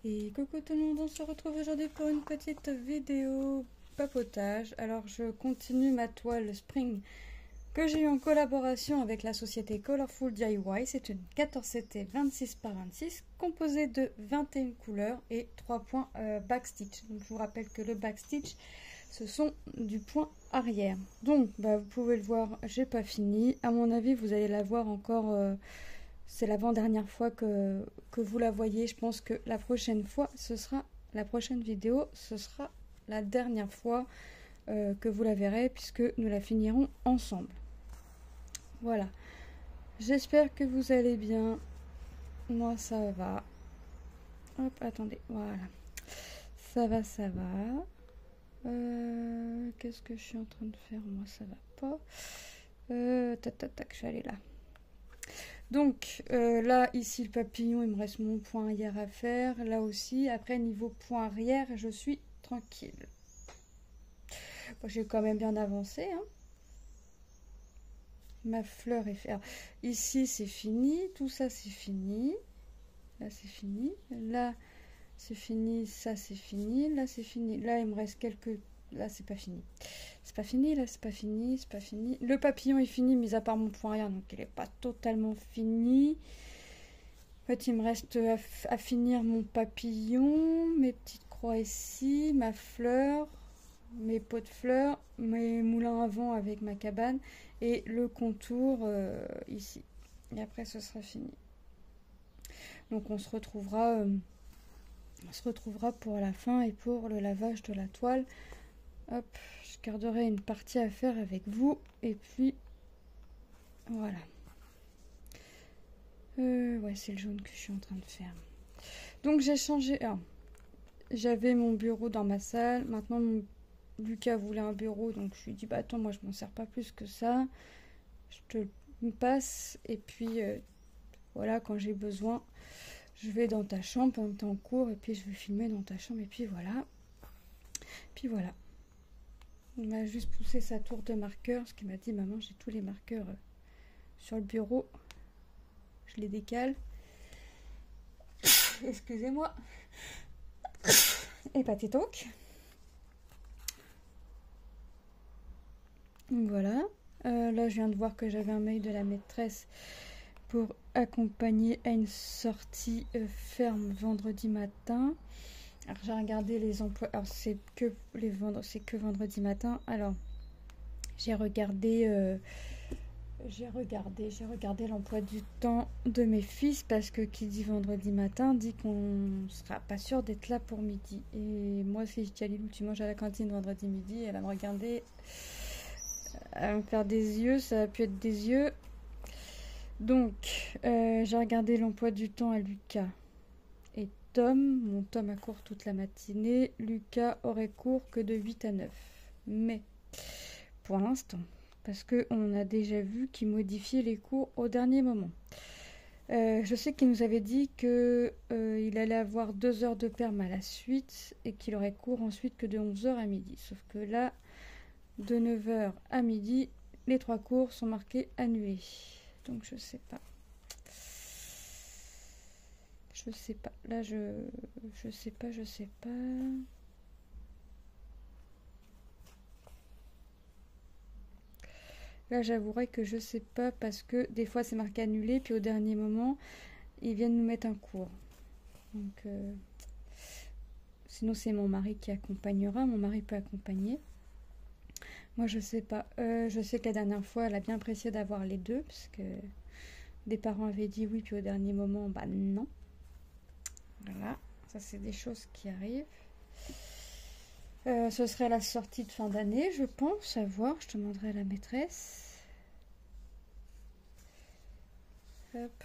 Et coucou tout le monde, on se retrouve aujourd'hui pour une petite vidéo papotage. Alors je continue ma toile Spring que j'ai eu en collaboration avec la société Colorful DIY. C'est une 14CT 26 par 26 composée de 21 couleurs et 3 points backstitch. Donc je vous rappelle que le backstitch ce sont du point arrière. Donc vous pouvez le voir, j'ai pas fini. À mon avis vous allez la voir encore... c'est l'avant-dernière fois que vous la voyez. Je pense que la prochaine fois, la prochaine vidéo, ce sera la dernière fois que vous la verrez, puisque nous la finirons ensemble. Voilà. J'espère que vous allez bien. Moi, ça va. Hop, attendez. Voilà. Ça va, ça va. Qu'est-ce que je suis en train de faire? Moi, ça va pas. Tac, tac, tac, je suis allée là. Donc là, ici, le papillon, il me reste mon point arrière à faire. Là aussi, après, niveau point arrière, je suis tranquille. Bon, j'ai quand même bien avancé. Hein. Ma fleur est faite. Ici, c'est fini. Tout ça, c'est fini. Là, c'est fini. Là, c'est fini. Ça, c'est fini. Là, c'est fini. Là, il me reste quelques... Là, c'est pas fini. C'est pas fini, là, c'est pas fini, c'est pas fini. Le papillon est fini, mis à part mon point arrière, donc il n'est pas totalement fini. En fait, il me reste à finir mon papillon, mes petites croix ici, ma fleur, mes pots de fleurs, mes moulins à vent avec ma cabane et le contour ici. Et après, ce sera fini. Donc, on se retrouvera pour la fin et pour le lavage de la toile. Hop, je garderai une partie à faire avec vous. Et puis, voilà. Ouais, c'est le jaune que je suis en train de faire. Donc, j'ai changé. J'avais mon bureau dans ma salle. Maintenant, Lucas voulait un bureau. Donc, je lui ai dit, bah attends, moi, je m'en sers pas plus que ça. Je te le passe. Et puis, voilà, quand j'ai besoin, je vais dans ta chambre pendant que tu es en cours. Et puis, je vais filmer dans ta chambre. Et puis, voilà. Puis, voilà. Il m'a juste poussé sa tour de marqueur, parce qu'il m'a dit, maman, j'ai tous les marqueurs sur le bureau. Je les décale. Excusez-moi. Et pâté talk. Voilà. Là, je viens de voir que j'avais un mail de la maîtresse pour accompagner à une sortie ferme vendredi matin. Alors, j'ai regardé les emplois. Alors, c'est que vendredi matin. Alors, j'ai regardé l'emploi du temps de mes fils parce que qui dit vendredi matin dit qu'on sera pas sûr d'être là pour midi. Et moi, si je dis à Lilou, tu manges à la cantine vendredi midi, elle va me regarder, elle va me faire des yeux, ça va pu être des yeux. Donc, j'ai regardé l'emploi du temps à Lucas et Tom. Mon Tom a cours toute la matinée. Lucas aurait cours que de 8 à 9. Mais, pour l'instant, parce qu'on a déjà vu qu'il modifiait les cours au dernier moment. Je sais qu'il nous avait dit qu'il allait avoir 2 heures de perm à la suite et qu'il aurait cours ensuite que de 11h à midi. Sauf que là, de 9h à midi, les 3 cours sont marqués annulés. Donc je sais pas. Je sais pas. Là, je sais pas. Là, j'avouerai que je sais pas parce que des fois c'est marqué annulé, puis au dernier moment, ils viennent nous mettre un cours. Donc, sinon c'est mon mari qui accompagnera. Mon mari peut accompagner. Moi, je sais pas. Je sais que la dernière fois, elle a bien apprécié d'avoir les deux parce que des parents avaient dit oui, puis au dernier moment, bah non. Voilà, ça c'est des choses qui arrivent. Ce serait la sortie de fin d'année, je pense, à voir, je demanderai à la maîtresse. Hop,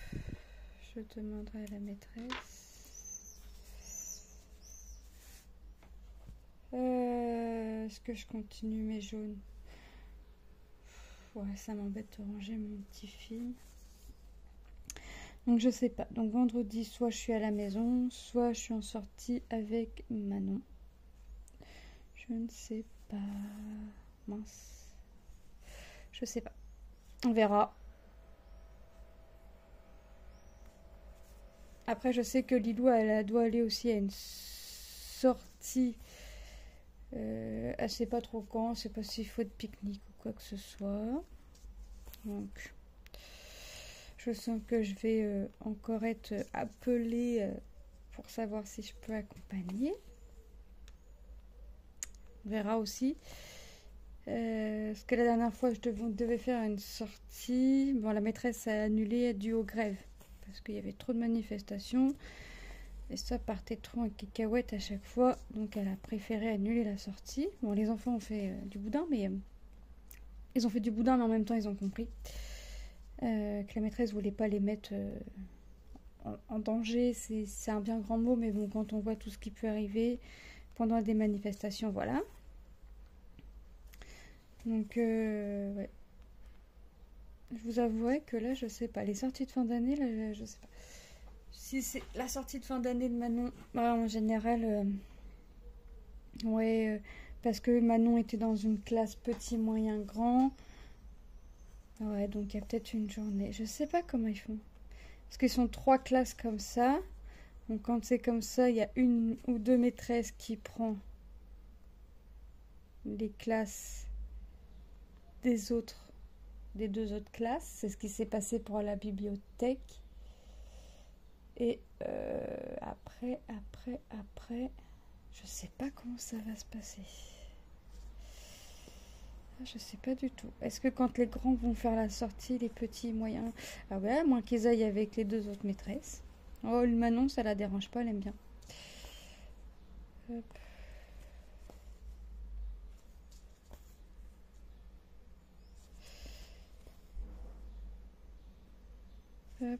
je demanderai à la maîtresse. Est-ce que je continue mes jaunes? Ouais, ça m'embête de ranger mon petit film. Donc je sais pas. Donc vendredi, soit je suis à la maison, soit je suis en sortie avec Manon. Je ne sais pas. Mince. Je sais pas. On verra. Après, je sais que Lilou, elle doit aller aussi à une sortie. Elle sait pas trop quand. Je sais pas s'il faut de pique-nique ou quoi que ce soit. Donc, je sens que je vais encore être appelée pour savoir si je peux accompagner. On verra aussi. Parce que la dernière fois, je devais faire une sortie. Bon, la maîtresse a annulé dû aux grèves. Parce qu'il y avait trop de manifestations. Et ça partait trop en cacahuète à chaque fois. Donc elle a préféré annuler la sortie. Bon, les enfants ont fait du boudin, mais... ils ont fait du boudin, mais en même temps, ils ont compris. Que la maîtresse voulait pas les mettre en danger. C'est un bien grand mot, mais bon, quand on voit tout ce qui peut arriver pendant des manifestations, voilà. Donc, ouais. Je vous avouerai que là, je sais pas. Les sorties de fin d'année, là, je sais pas. Si c'est la sortie de fin d'année de Manon, bah, en général, ouais, parce que Manon était dans une classe petit, moyen, grand. Ouais, donc il y a peut-être une journée. Je sais pas comment ils font. Parce qu'ils sont 3 classes comme ça. Donc quand c'est comme ça, il y a une ou deux maîtresses qui prend les classes des autres, des 2 autres classes. C'est ce qui s'est passé pour la bibliothèque. Et après, je sais pas comment ça va se passer. Je sais pas du tout. Est-ce que quand les grands vont faire la sortie, les petits, moyens... Ah ouais, à moins qu'ils aillent avec les 2 autres maîtresses. Oh, le Manon, ça la dérange pas, elle aime bien. Hop. Hop.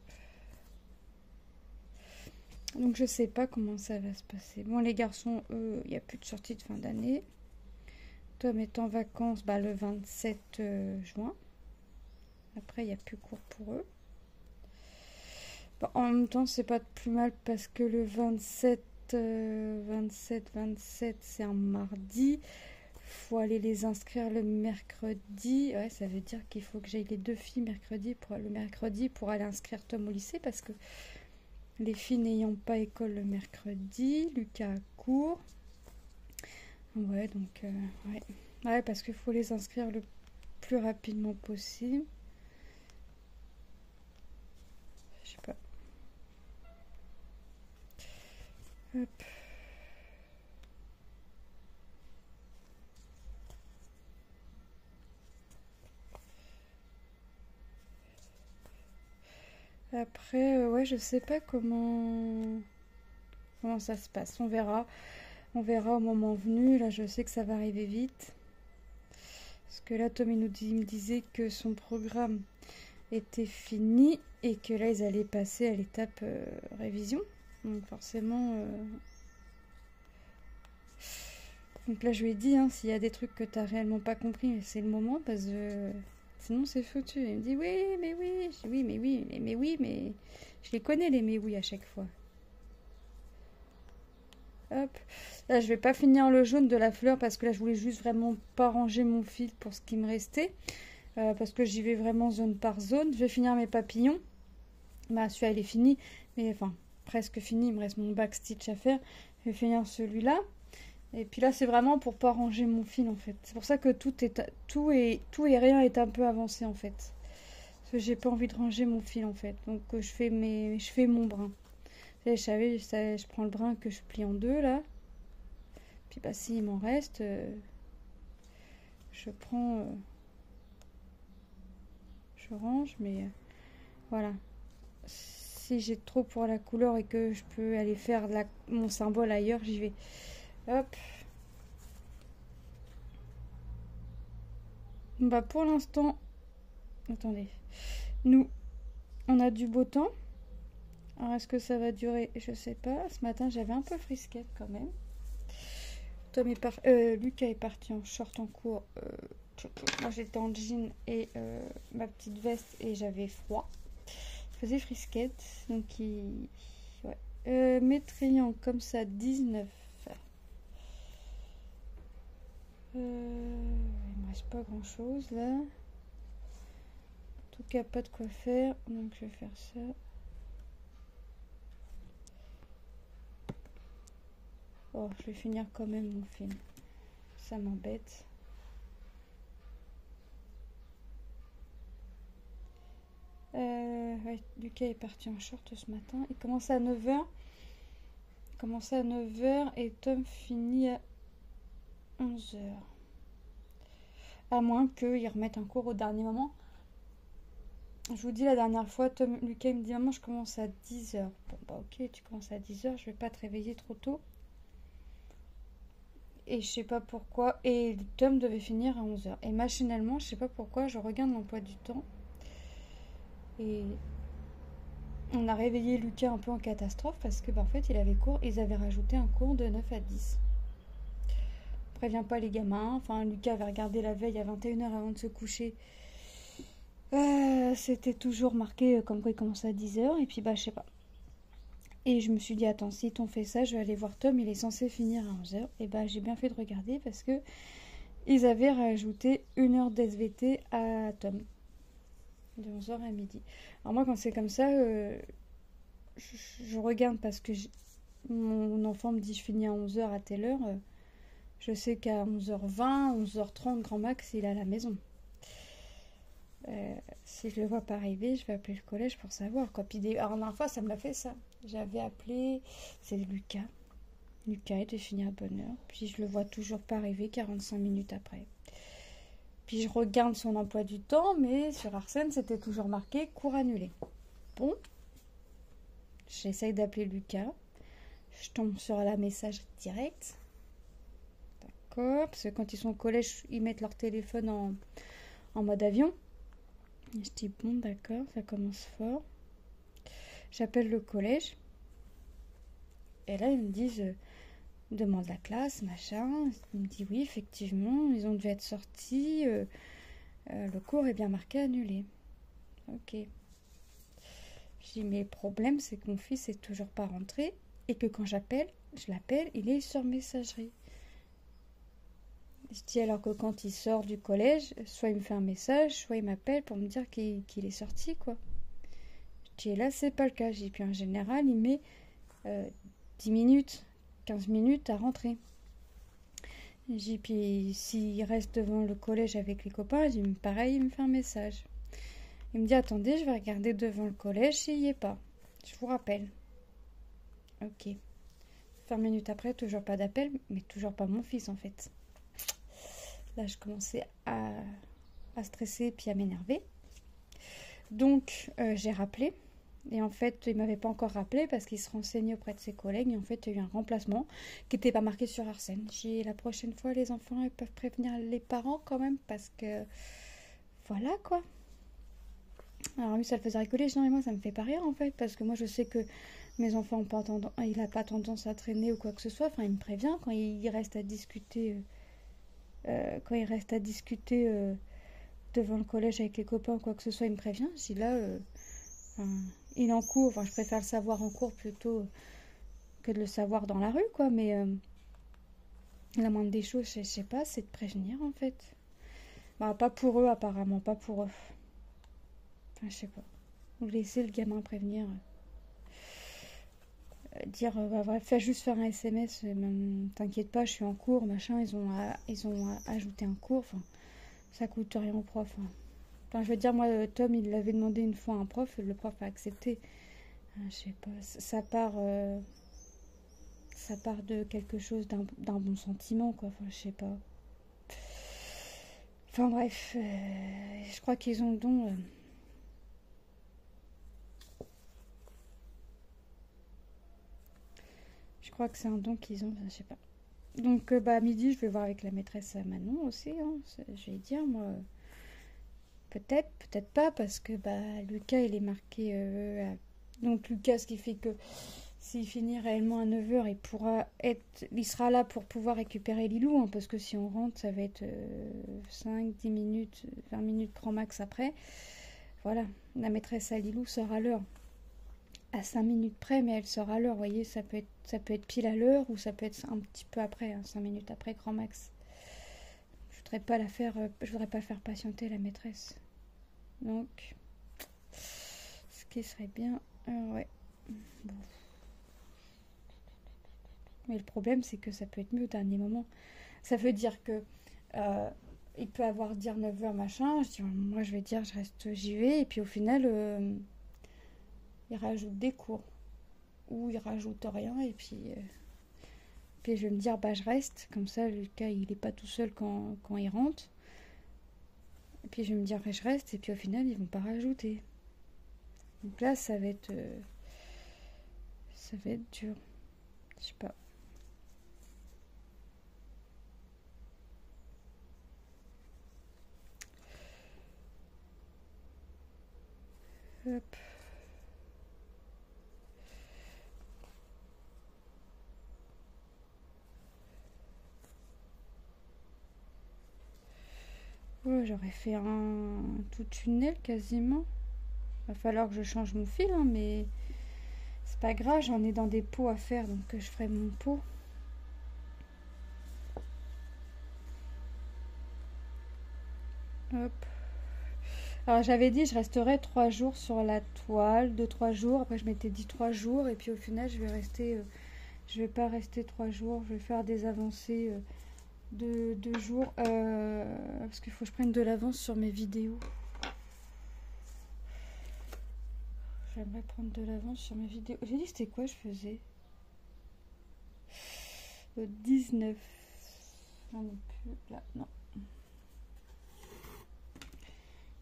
Donc je sais pas comment ça va se passer. Bon, les garçons, eux, il n'y a plus de sortie de fin d'année. Tom est en vacances le 27 juin. Après, il n'y a plus cours pour eux. Bon, en même temps, c'est pas plus mal parce que le 27, c'est un mardi. Faut aller les inscrire le mercredi. Ouais, ça veut dire qu'il faut que j'aille les 2 filles le mercredi pour aller inscrire Tom au lycée parce que les filles n'ayant pas école le mercredi, Lucas a cours. Ouais, donc ouais. Ouais, parce qu'il faut les inscrire le plus rapidement possible. Je sais pas. Hop. Après, ouais, je sais pas comment ça se passe. On verra. On verra au moment venu. Là, je sais que ça va arriver vite. Parce que là, Tom, il me disait que son programme était fini et que là, ils allaient passer à l'étape révision. Donc forcément... Donc là, je lui ai dit, hein, s'il y a des trucs que tu n'as réellement pas compris, c'est le moment, parce que sinon c'est foutu. Il me dit, oui, mais oui. Je dis, oui, mais oui, mais oui, mais... Je les connais, les mais oui, à chaque fois. Hop. Là, je vais pas finir le jaune de la fleur, parce que là, je voulais juste vraiment pas ranger mon fil pour ce qui me restait. Parce que j'y vais vraiment zone par zone. Je vais finir mes papillons. Celui-là, il est fini. Mais enfin, presque fini. Il me reste mon backstitch à faire. Je vais finir celui-là. Et puis là, c'est vraiment pour pas ranger mon fil, en fait. C'est pour ça que tout et rien est un peu avancé, en fait. Parce que j'ai pas envie de ranger mon fil, en fait. Donc, je fais mon brin. Et je prends le brin que je plie en 2, là. Puis, s'il m'en reste, je prends... je range, mais voilà. Si j'ai trop pour la couleur et que je peux aller faire mon symbole ailleurs, j'y vais. Hop. Pour l'instant, attendez. Nous, on a du beau temps. Alors, est-ce que ça va durer? Je sais pas. Ce matin, j'avais un peu frisquette quand même. Lucas est parti en short en cours. Moi, j'étais en jean et ma petite veste et j'avais froid. Il faisait frisquette. Donc, ouais. Mes triangles comme ça, 19. Il me reste pas grand chose là. En tout cas, pas de quoi faire. Donc je vais faire ça. Oh, je vais finir quand même mon film. Ça m'embête. Ouais, Lucas est parti en short ce matin. Il commence à 9h. Et Tom finit à 11h. À moins qu'ils remettent un cours au dernier moment. Je vous dis, la dernière fois, Lucas me dit: maman, je commence à 10h. Bon, bah ok, tu commences à 10h, je vais pas te réveiller trop tôt. Et je sais pas pourquoi. Et Tom devait finir à 11h. Et machinalement, je sais pas pourquoi, je regarde l'emploi du temps. Et on a réveillé Lucas un peu en catastrophe parce que, en fait, il avait cours. Ils avaient rajouté un cours de 9 à 10. Préviens pas les gamins. Enfin, Lucas avait regardé la veille à 21h avant de se coucher. C'était toujours marqué comme quoi il commençait à 10h. Et puis, je sais pas. Et je me suis dit: attends, si t'ont fait ça, je vais aller voir Tom. Il est censé finir à 11h. Et j'ai bien fait de regarder parce que ils avaient rajouté 1 heure d'SVT à Tom. De 11h à midi. Alors moi, quand c'est comme ça, je regarde parce que mon enfant me dit: je finis à 11h à telle heure. Je sais qu'à 11h20, 11h30, grand max, il est à la maison. Si je le vois pas arriver, je vais appeler le collège pour savoir, quoi. Puis alors, la dernière fois, ça me l'a fait ça. J'avais appelé, c'est Lucas. Lucas était fini à bonne heure. Puis je le vois toujours pas arriver 45 minutes après. Puis je regarde son emploi du temps, mais sur Arsène, c'était toujours marqué cours annulé. Bon, j'essaye d'appeler Lucas. Je tombe sur la messagerie directe. D'accord, parce que quand ils sont au collège, ils mettent leur téléphone en mode avion. Et je dis: bon, d'accord, ça commence fort. J'appelle le collège. Et là, ils me disent: demande la classe, machin. Il me dit: oui, effectivement, ils ont dû être sortis. Le cours est bien marqué annulé. Ok. Je dis: mais le problème, c'est que mon fils est toujours pas rentré et que quand je l'appelle, il est sur messagerie. Je dis: alors que quand il sort du collège, soit il me fait un message, soit il m'appelle pour me dire qu'il est sorti, quoi. Je dis: et là, c'est pas le cas. Je dis: puis en général, il met 10 minutes, 15 minutes à rentrer. Je dis: puis s'il reste devant le collège avec les copains, je dis: pareil, il me fait un message. Il me dit: attendez, je vais regarder devant le collège s'il n'y est pas. Je vous rappelle. Ok. 20 minutes après, toujours pas d'appel, mais toujours pas mon fils en fait. Là, je commençais à stresser puis à m'énerver. Donc, j'ai rappelé. Et en fait, il ne m'avait pas encore rappelé parce qu'il se renseignait auprès de ses collègues. Et en fait, il y a eu un remplacement qui n'était pas marqué sur Arsène. J'ai dit: la prochaine fois, les enfants, ils peuvent prévenir les parents quand même parce que... voilà, quoi. Alors lui, ça le faisait rigoler. Je dis: non, mais moi, ça me fait pas rire en fait. Parce que moi, je sais que mes enfants n'ont pas tendance... il n'a pas tendance à traîner ou quoi que ce soit. Enfin, il me prévient quand il reste à discuter... devant le collège avec les copains ou quoi que ce soit, il me prévient. Je dis: là... il est en cours, enfin je préfère le savoir en cours plutôt que de le savoir dans la rue, quoi, mais la moindre des choses, je sais pas, c'est de prévenir en fait. Pas pour eux apparemment, pas pour eux. Enfin, je sais pas. Vous laissez le gamin prévenir. Dire, fais juste faire un SMS, t'inquiète pas, je suis en cours, machin, ils ont ajouté un cours, enfin, ça coûte rien au prof. Enfin, je veux dire, moi, Tom, il l'avait demandé une fois à un prof, le prof a accepté. Je sais pas, ça part de quelque chose, d'un bon sentiment, quoi. Enfin, je sais pas. Enfin bref, je crois qu'ils ont le don. Je crois que c'est un don qu'ils ont, je sais pas. Donc à midi, je vais voir avec la maîtresse Manon aussi. Hein. Je vais dire, moi, peut-être, peut-être pas, parce que Lucas, il est marqué. Donc Lucas, ce qui fait que s'il finit réellement à 9h, il sera là pour pouvoir récupérer Lilou, hein, parce que si on rentre, ça va être 5, 10 minutes, 20 minutes grand max après. Voilà, la maîtresse à Lilou sort à l'heure. À 5 minutes près, mais elle sort à l'heure, vous voyez, ça peut être pile à l'heure, ou ça peut être un petit peu après, 5 minutes après, grand max. Je voudrais pas faire patienter la maîtresse. Donc, ce qui serait bien, ouais. Bon. Mais le problème, c'est que ça peut être mieux au dernier moment. Ça veut dire que il peut avoir dire 9h machin. Je dis, moi je vais dire, je reste, j'y vais. Et puis au final, il rajoute des cours. Ou il rajoute rien. Et puis je vais me dire, bah je reste. Comme ça, Lucas, il est pas tout seul quand il rentre. Et puis je vais me dire, je reste. Et puis au final, ils vont pas rajouter. Donc là, ça va être dur. Je sais pas. Hop. Ouais, j'aurais fait un tout tunnel quasiment. Va falloir que je change mon fil, hein, mais c'est pas grave, j'en ai dans des pots à faire, donc je ferai mon pot. Hop. Alors j'avais dit je resterai 3 jours sur la toile, 2-3 jours. Après je m'étais dit 3 jours et puis au final je vais pas rester 3 jours. Je vais faire des avancées de 2 jours parce qu'il faut que je prenne de l'avance sur mes vidéos. J'aimerais prendre de l'avance sur mes vidéos. J'ai dit c'était quoi je faisais le 19. Non, non plus là, non.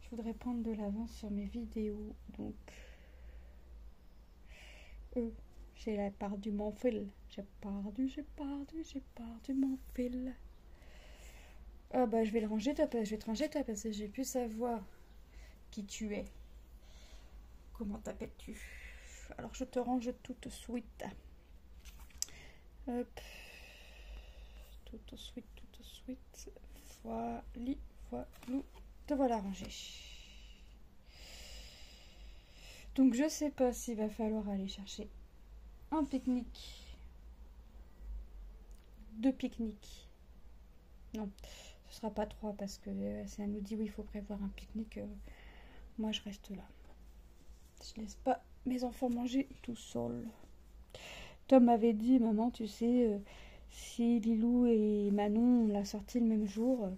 Je voudrais prendre de l'avance sur mes vidéos, donc j'ai la part du mon fil. J'ai perdu mon fil. Ah bah je vais le ranger, je vais te ranger parce que j'ai pu savoir qui tu es. Comment t'appelles-tu? Alors je te range tout de suite. Hop. Tout de suite. Voilà. Te voilà rangé. Donc je sais pas s'il va falloir aller chercher un pique-nique. 2 pique-niques. Non, ce sera pas 3 parce que si elle nous dit oui, il faut prévoir un pique-nique, moi je reste là. Je laisse pas mes enfants manger tout seuls. Tom m'avait dit, maman, tu sais, si Lilou et Manon l'a sorti le même jour,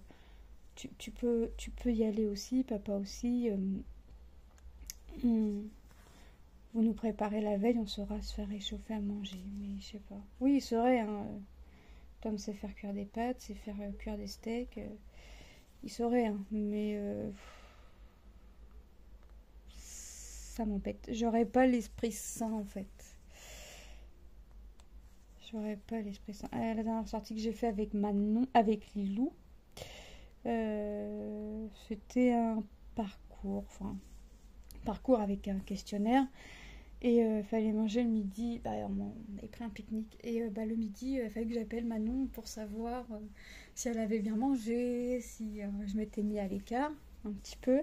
tu peux y aller aussi, papa aussi. Vous nous préparez la veille, on saura se faire réchauffer à manger. Mais je sais pas. Oui, il saurait. Hein. Tom sait faire cuire des pâtes, sait faire cuire des steaks. Il saurait. Hein. Mais ça m'embête. J'aurais pas l'esprit sain en fait. J'aurais pas l'esprit sain. La dernière sortie que j'ai fait avec Manon, avec Lilou, c'était un parcours. Enfin, parcours avec un questionnaire. Et fallait manger le midi, bah, on avait pris un pique-nique. Et le midi, il fallait que j'appelle Manon pour savoir si elle avait bien mangé, si je m'étais mis à l'écart un petit peu.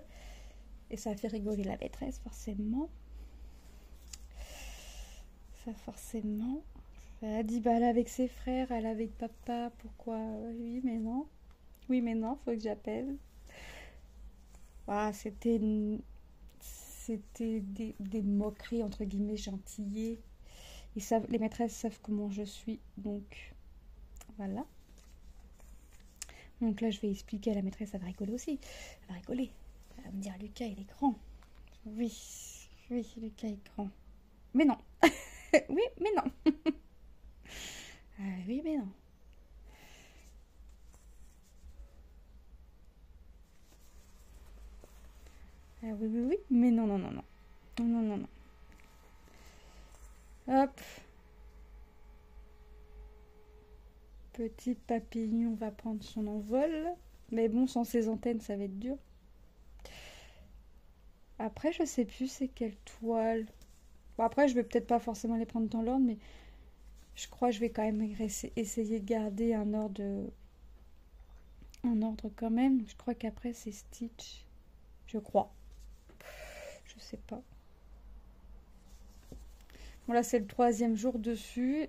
Et ça a fait rigoler la maîtresse, forcément. Ça, forcément. Elle a dit, bah, elle est avec ses frères, elle est avec papa, pourquoi oui, mais non. Oui, mais non, faut que j'appelle. Voilà, c'était des moqueries, entre guillemets, gentillées. Les maîtresses savent comment je suis, donc voilà. Donc là, je vais expliquer à la maîtresse, elle va rigoler aussi. Elle va rigoler. Elle va me dire, Lucas, il est grand. Oui, Lucas est grand. Mais non. Oui, mais non. Oui, mais non. Oui, mais non. Non. Hop. Petit papillon va prendre son envol. Mais bon, sans ses antennes, ça va être dur. Après, je sais plus c'est quelle toile. Bon, après, je vais peut-être pas forcément les prendre dans l'ordre, mais je crois que je vais quand même essayer de garder un ordre quand même. Je crois qu'après, c'est Stitch. Je crois. Je sais pas. Bon, là, c'est le 3e jour dessus.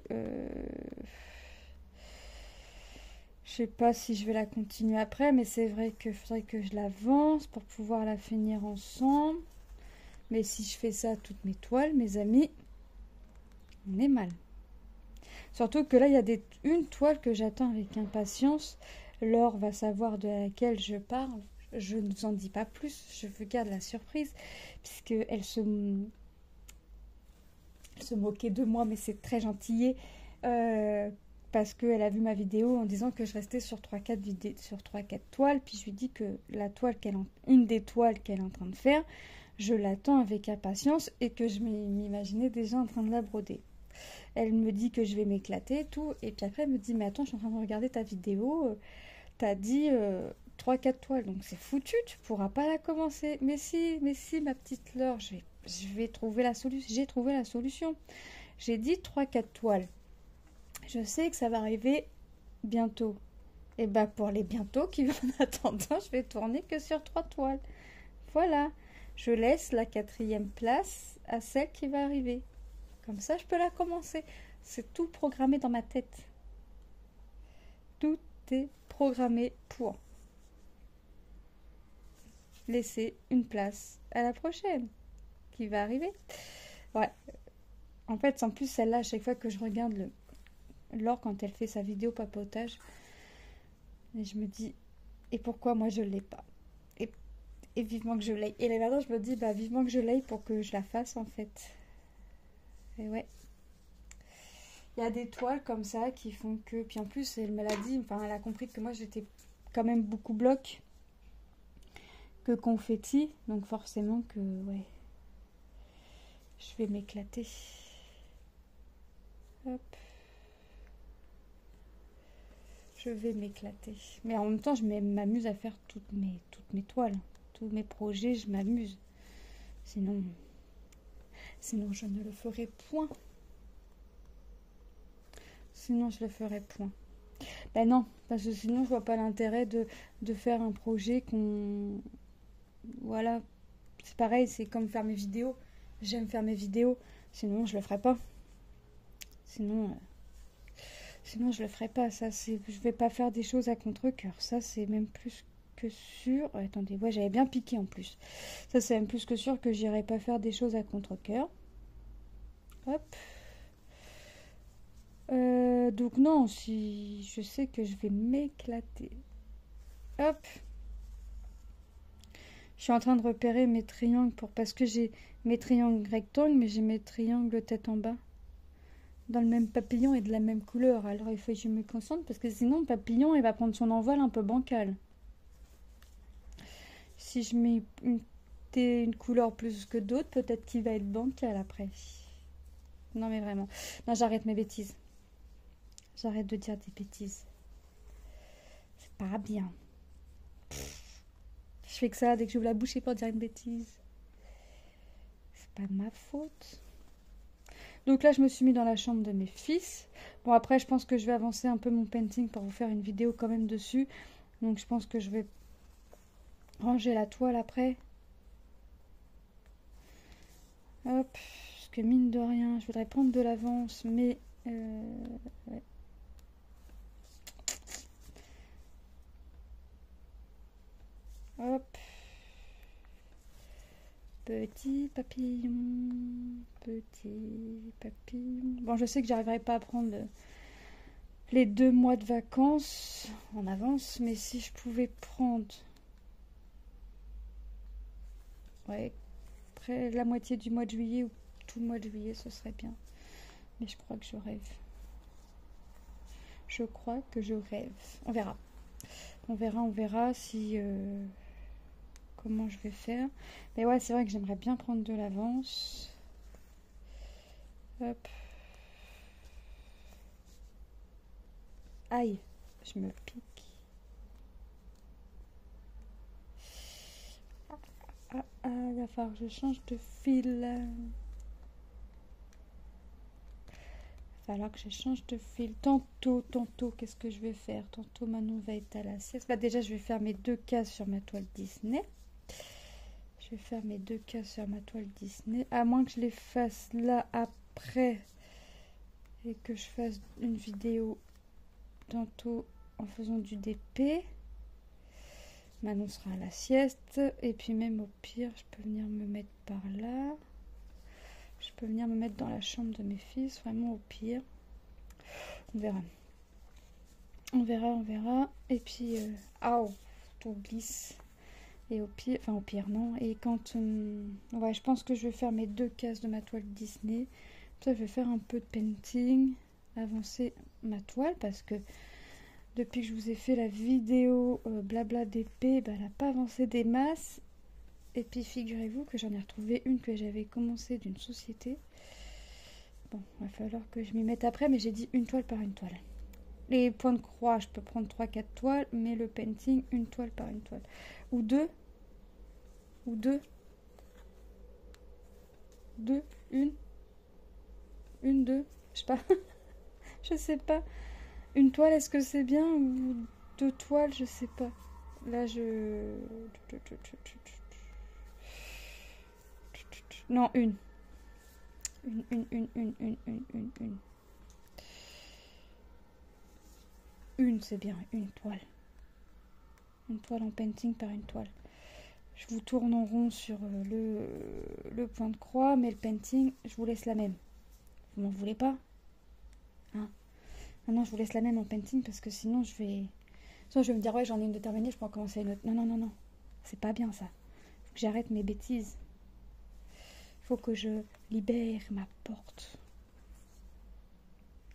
Je sais pas si je vais la continuer après, mais c'est vrai qu'il faudrait que je l'avance pour pouvoir la finir ensemble. Mais si je fais ça à toutes mes toiles, mes amis, on est mal. Surtout que là, il y a une toile que j'attends avec impatience. Laure va savoir de laquelle je parle. Je ne vous en dis pas plus, je vous garde la surprise, puisqu'elle se moquait de moi, mais c'est très gentil. Parce qu'elle a vu ma vidéo en disant que je restais sur 3-4 toiles. Puis je lui dis que une des toiles qu'elle est en train de faire, je l'attends avec impatience et que je m'imaginais déjà en train de la broder. Elle me dit que je vais m'éclater, tout. Et puis après, elle me dit, mais attends, je suis en train de regarder ta vidéo. T'as dit 3-4 toiles, donc c'est foutu, tu pourras pas la commencer. Mais si, ma petite Laure, je vais trouver la solution. J'ai trouvé la solution. J'ai dit 3-4 toiles. Je sais que ça va arriver bientôt. Et bah pour les bientôt qui vont en attendant, je vais tourner que sur 3 toiles. Voilà. Je laisse la 4e place à celle qui va arriver. Comme ça, je peux la commencer. C'est tout programmé dans ma tête. Tout est programmé pour laisser une place à la prochaine qui va arriver. Ouais. En fait, en plus, celle-là, à chaque fois que je regarde Laure quand elle fait sa vidéo papotage, et je me dis, et pourquoi moi je l'ai pas, et vivement que je l'aille. Et là maintenant je me dis, bah vivement que je l'aille pour que je la fasse en fait. Et ouais, il y a des toiles comme ça qui font que, puis en plus elle me l'a dit, enfin elle a compris que moi j'étais quand même beaucoup bloc que confetti, donc forcément que ouais, je vais m'éclater. Hop. Je vais m'éclater. Mais en même temps, je m'amuse à faire toutes mes toiles. Tous mes projets, je m'amuse. Sinon, je ne le ferai point. Sinon, je le ferai point. Ben non, parce que sinon, je vois pas l'intérêt de faire un projet qu'on... Voilà. C'est pareil, c'est comme faire mes vidéos. J'aime faire mes vidéos. Sinon, je le ferai pas. Sinon, je le ferai pas. Ça, je vais pas faire des choses à contre-cœur. Ça, c'est même plus que sûr. Attendez, ouais, j'avais bien piqué en plus. Ça, c'est même plus que sûr que j'irai pas faire des choses à contre-cœur. Hop. Donc non, si je sais que je vais m'éclater. Hop. Je suis en train de repérer mes triangles parce que j'ai mes triangles rectangles, mais j'ai mes triangles tête en bas dans le même papillon et de la même couleur. Alors il faut que je me concentre parce que sinon le papillon il va prendre son envol un peu bancal. Si je mets une couleur plus que d'autres, peut-être qu'il va être bancal après. Non mais vraiment. Non, j'arrête mes bêtises. J'arrête de dire des bêtises. C'est pas bien. Je fais que ça dès que j'ouvre la bouche pour dire une bêtise. C'est pas ma faute. Donc là, je me suis mis dans la chambre de mes fils. Bon, après, je pense que je vais avancer un peu mon painting pour vous faire une vidéo quand même dessus. Donc, je pense que je vais ranger la toile après. Hop. Parce que mine de rien, je voudrais prendre de l'avance, mais... ouais. Hop. Petit papillon. Petit papillon. Bon, je sais que j'arriverai pas à prendre les 2 mois de vacances en avance, mais si je pouvais prendre... Ouais, après la moitié du mois de juillet ou tout le mois de juillet, ce serait bien. Mais je crois que je rêve. Je crois que je rêve. On verra. On verra si... comment je vais faire. Mais ouais, c'est vrai que j'aimerais bien prendre de l'avance. Hop. Aïe, je me pique. Il va falloir que je change de fil. Il va falloir que je change de fil. Tantôt, qu'est-ce que je vais faire? Tantôt, Manon va être à la sieste. Bah, déjà, je vais faire mes 2 cases sur ma toile Disney. Je vais faire mes 2 cases sur ma toile Disney. À moins que je les fasse là après. Et que je fasse une vidéo tantôt en faisant du DP. Manon sera à la sieste. Et puis même au pire, je peux venir me mettre par là. Je peux venir me mettre dans la chambre de mes fils. Vraiment au pire. On verra. On verra. Et puis, tout glisse. Et au pire, non. Et quand... ouais, je pense que je vais faire mes 2 cases de ma toile Disney. Ça, je vais faire un peu de painting. Avancer ma toile parce que depuis que je vous ai fait la vidéo blabla d'épée, elle n'a pas avancé des masses. Et puis, figurez-vous que j'en ai retrouvé une que j'avais commencé d'une société. Bon, il va falloir que je m'y mette après, mais j'ai dit une toile par une toile. Les points de croix, je peux prendre 3-4 toiles, mais le painting, une toile par une toile. Ou deux. Une, deux. Je sais pas. Je sais pas. Une toile, est-ce que c'est bien? Ou 2 toiles, je sais pas. Là, non, une. Une, c'est bien, une toile. Une toile en painting par une toile. Je vous tourne en rond sur le point de croix, mais le painting, je vous laisse la même. Vous m'en voulez pas? Hein? Non, je vous laisse la même en painting parce que sinon je vais me dire ouais, j'en ai une de terminée, je peux en commencer une autre. Non. C'est pas bien ça. Faut que j'arrête mes bêtises. Faut que je libère ma porte.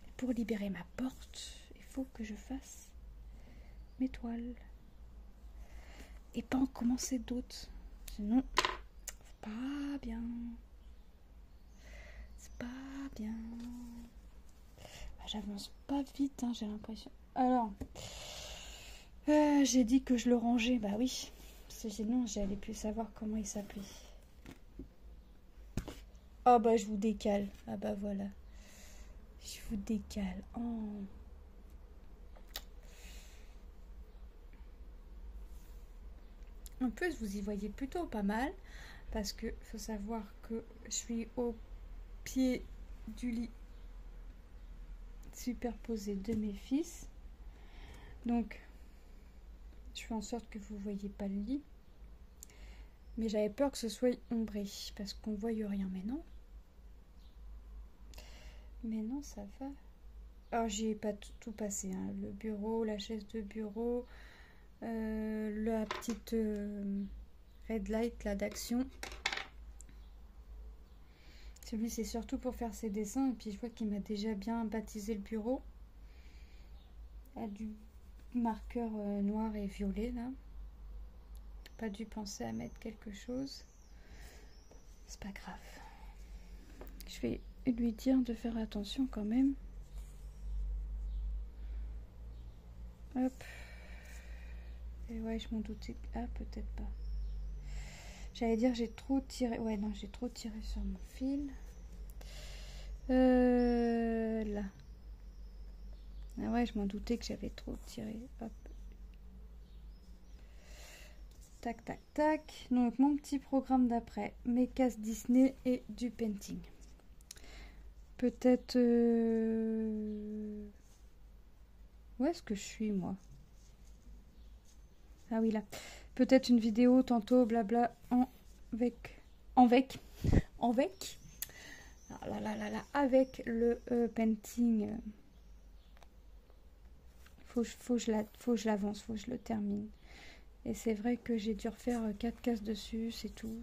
Et pour libérer ma porte, il faut que je fasse mes toiles. Et pas en commencer d'autres. Sinon, c'est pas bien. C'est pas bien. J'avance pas vite, hein, j'ai l'impression. Alors, j'ai dit que je le rangeais. Bah oui, parce que sinon j'allais plus savoir comment il s'appelait. Oh bah je vous décale. Ah bah voilà. Je vous décale. Oh. En plus, vous y voyez plutôt pas mal. Parce que faut savoir que je suis au pied du lit superposé de mes fils. Donc, je fais en sorte que vous ne voyez pas le lit. Mais j'avais peur que ce soit ombré. Parce qu'on ne voit rien. Mais non. Mais non, ça va. Alors, j'y ai pas tout passé. Hein. Le bureau, la chaise de bureau. La petite red light là d'action. Celui c'est surtout pour faire ses dessins et puis je vois qu'il m'a déjà bien baptisé le bureau. Il y a du marqueur noir et violet là. Pas dû penser à mettre quelque chose. C'est pas grave. Je vais lui dire de faire attention quand même. Hop. Et ouais, je m'en doutais. Ah, peut-être pas. J'allais dire j'ai trop tiré. Ouais, non, j'ai trop tiré sur mon fil. Là. Ah ouais, je m'en doutais que j'avais trop tiré. Hop. Tac, tac, tac. Donc, mon petit programme d'après. Mes cases Disney et du painting. Peut-être... Où est-ce que je suis, moi? Ah oui, là. Peut-être une vidéo tantôt, blabla, avec... Ah là, avec le painting. Faut que je l'avance, faut que je le termine. Et c'est vrai que j'ai dû refaire 4 cases dessus, c'est tout.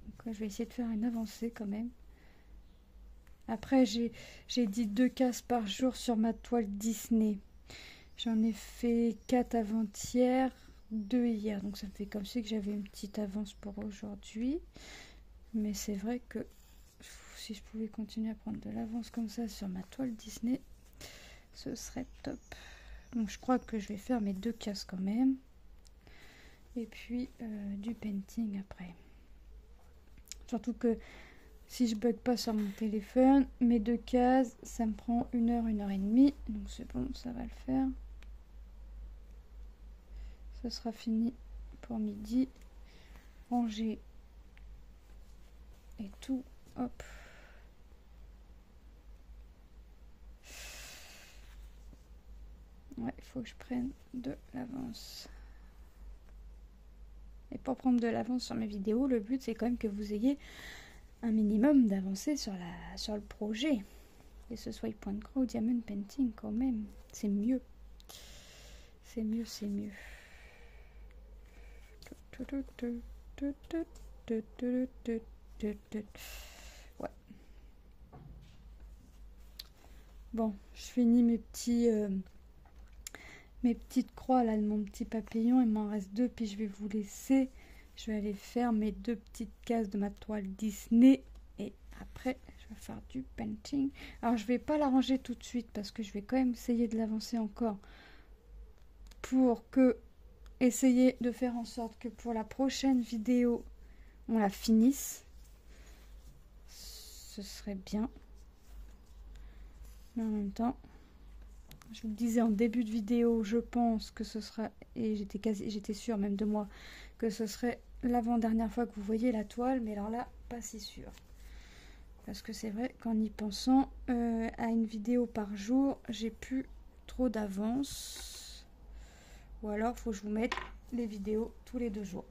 Donc, je vais essayer de faire une avancée quand même. Après, j'ai dit 2 cases par jour sur ma toile Disney. J'en ai fait 4 avant-hier, 2 hier. Donc ça me fait comme si que j'avais une petite avance pour aujourd'hui. Mais c'est vrai que si je pouvais continuer à prendre de l'avance comme ça sur ma toile Disney, ce serait top. Donc je crois que je vais faire mes 2 cases quand même. Et puis du painting après. Surtout que si je bug pas sur mon téléphone, mes 2 cases, ça me prend 1 heure, 1 heure et demie. Donc c'est bon, ça va le faire. Ce sera fini pour midi. Ranger et tout. Hop. Ouais, il faut que je prenne de l'avance. Et pour prendre de l'avance sur mes vidéos, le but c'est quand même que vous ayez un minimum d'avancée sur le projet. Et ce soit point de croix ou diamond painting quand même. C'est mieux. C'est mieux, c'est mieux. Ouais. Bon, je finis mes petites croix là de mon petit papillon. Il m'en reste 2, puis je vais vous laisser. Je vais aller faire mes 2 petites cases de ma toile Disney. Et après, je vais faire du painting. Alors, je vais pas la ranger tout de suite parce que je vais quand même essayer de l'avancer encore pour essayer de faire en sorte que pour la prochaine vidéo, on la finisse. Ce serait bien. Mais en même temps, je vous le disais en début de vidéo, je pense que ce sera, et j'étais sûre même de moi, que ce serait l'avant-dernière fois que vous voyez la toile, mais alors là, pas si sûr. Parce que c'est vrai qu'en y pensant, à une vidéo par jour, j'ai plus trop d'avance. Ou alors, faut que je vous mette les vidéos tous les 2 jours.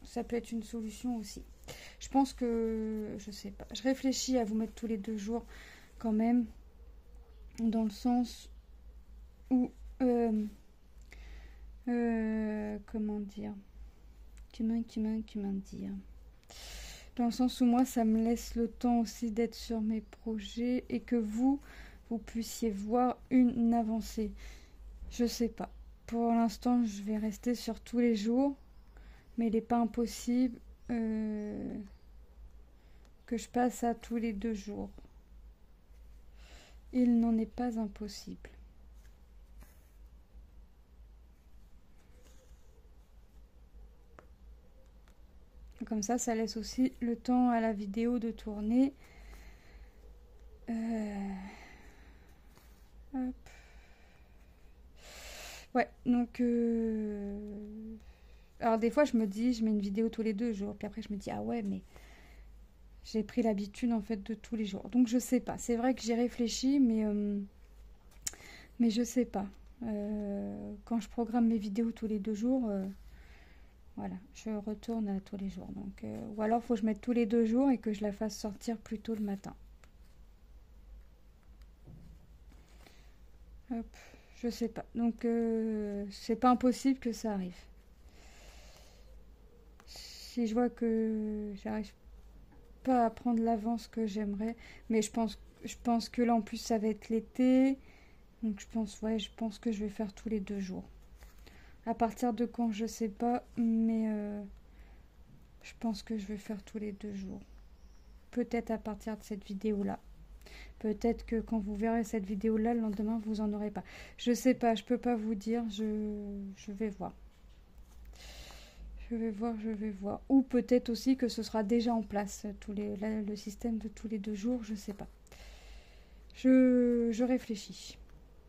Ça peut être une solution aussi. Je pense que, je sais pas, je réfléchis à vous mettre tous les 2 jours quand même, dans le sens où, comment dire, comment dire, dans le sens où moi, ça me laisse le temps aussi d'être sur mes projets et que vous puissiez voir une avancée. Je sais pas. Pour l'instant, je vais rester sur tous les jours, mais il n'est pas impossible que je passe à tous les 2 jours. Il n'en est pas impossible. Comme ça laisse aussi le temps à la vidéo de tourner. Hop. Ouais, donc... Alors des fois, je me dis, je mets une vidéo tous les 2 jours. Puis après, je me dis, ah ouais, mais... J'ai pris l'habitude, en fait, de tous les jours. Donc, je sais pas. C'est vrai que j'y réfléchis, mais je sais pas. Quand je programme mes vidéos tous les 2 jours... Voilà, je retourne à tous les jours. Donc, ou alors, il faut que je mette tous les 2 jours et que je la fasse sortir plus tôt le matin. Hop, je sais pas. Donc, c'est pas impossible que ça arrive. Si je vois que j'arrive pas à prendre l'avance que j'aimerais, mais je pense que là, en plus, ça va être l'été. Donc, je pense que je vais faire tous les 2 jours. À partir de quand, je sais pas, mais je pense que je vais faire tous les 2 jours. Peut-être à partir de cette vidéo-là. Peut-être que quand vous verrez cette vidéo-là, le lendemain, vous en aurez pas. Je sais pas, je peux pas vous dire, je vais voir. Je vais voir. Ou peut-être aussi que ce sera déjà en place, le système de tous les 2 jours, je sais pas. Je réfléchis.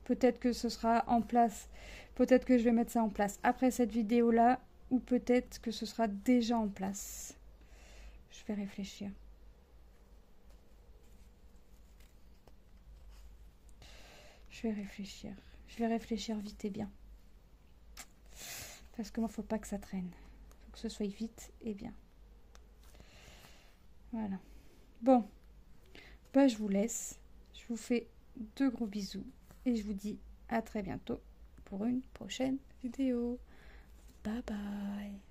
Peut-être que ce sera en place. Peut-être que je vais mettre ça en place après cette vidéo-là. Ou peut-être que ce sera déjà en place. Je vais réfléchir. Je vais réfléchir vite et bien. Parce que moi, faut pas que ça traîne. Faut que ce soit vite et bien. Voilà. Bon. Bah, je vous laisse. Je vous fais de gros bisous. Et je vous dis à très bientôt pour une prochaine vidéo. Bye bye.